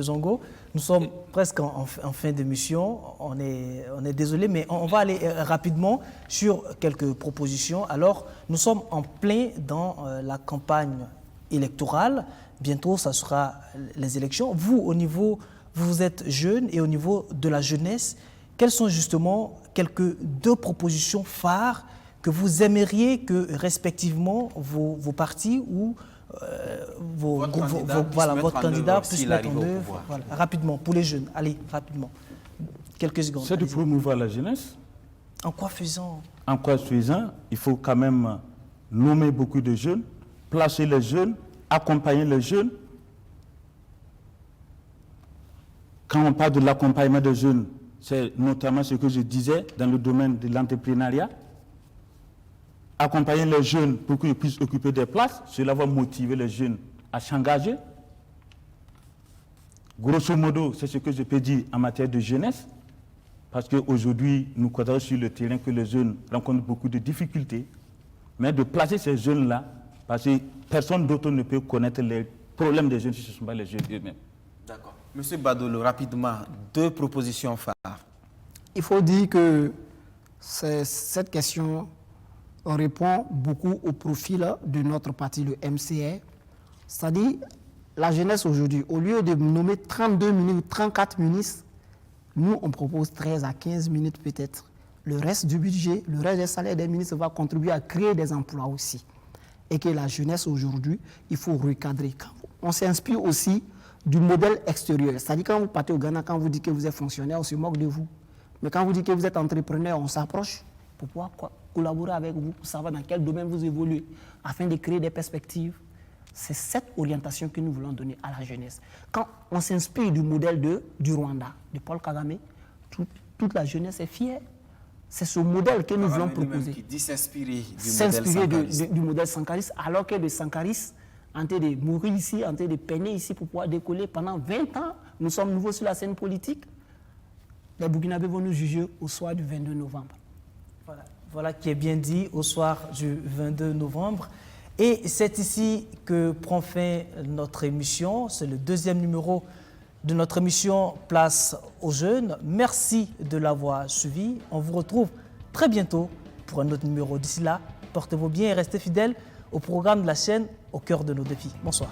Zongo, nous sommes presque en fin d'émission. On est désolé, mais on va aller rapidement sur quelques propositions. Alors, nous sommes en plein dans la campagne électorale. Bientôt, ça sera les élections. Vous êtes jeune et au niveau de la jeunesse, quelles sont justement quelques 2 propositions phares que vous aimeriez que respectivement vos partis ou votre candidat puisse mettre en œuvre. Voilà, rapidement, pour les jeunes. Allez, rapidement. Quelques secondes. C'est de promouvoir la jeunesse. En quoi faisant? En quoi faisant, il faut quand même nommer beaucoup de jeunes, placer les jeunes, accompagner les jeunes. Quand on parle de l'accompagnement des jeunes, c'est notamment ce que je disais dans le domaine de l'entrepreneuriat. Accompagner les jeunes pour qu'ils puissent occuper des places, cela va motiver les jeunes à s'engager. Grosso modo, c'est ce que je peux dire en matière de jeunesse, parce qu'aujourd'hui, nous constatons sur le terrain que les jeunes rencontrent beaucoup de difficultés, mais de placer ces jeunes-là, parce que personne d'autre ne peut connaître les problèmes des jeunes si ce ne sont pas les jeunes eux-mêmes. D'accord. Monsieur Badolo, rapidement, 2 propositions phares. Il faut dire que cette question répond beaucoup au profil de notre parti, le MCR. C'est-à-dire, la jeunesse aujourd'hui, au lieu de nommer 32 minutes, 34 ministres, nous, on propose 13 à 15 minutes peut-être. Le reste du budget, le reste des salaires des ministres va contribuer à créer des emplois aussi. Et que la jeunesse aujourd'hui, il faut recadrer. On s'inspire aussi du modèle extérieur. C'est-à-dire, quand vous partez au Ghana, quand vous dites que vous êtes fonctionnaire, on se moque de vous. Mais quand vous dites que vous êtes entrepreneur, on s'approche pour pouvoir collaborer avec vous, pour savoir dans quel domaine vous évoluez, afin de créer des perspectives. C'est cette orientation que nous voulons donner à la jeunesse. Quand on s'inspire du modèle du Rwanda, de Paul Kagame, toute la jeunesse est fière. C'est ce modèle que nous voulons proposer. Qui dit s'inspirer du modèle sankariste, alors que les sankaristes, en train de mourir ici, en train de peiner ici pour pouvoir décoller pendant 20 ans, nous sommes nouveaux sur la scène politique. Les Burkinabés vont nous juger au soir du 22 novembre. Voilà qui est bien dit, au soir du 22 novembre. Et c'est ici que prend fin notre émission. C'est le 2e numéro de notre émission Place aux jeunes. Merci de l'avoir suivi. On vous retrouve très bientôt pour un autre numéro. D'ici là, portez-vous bien et restez fidèles au programme de la chaîne Au cœur de nos défis. Bonsoir.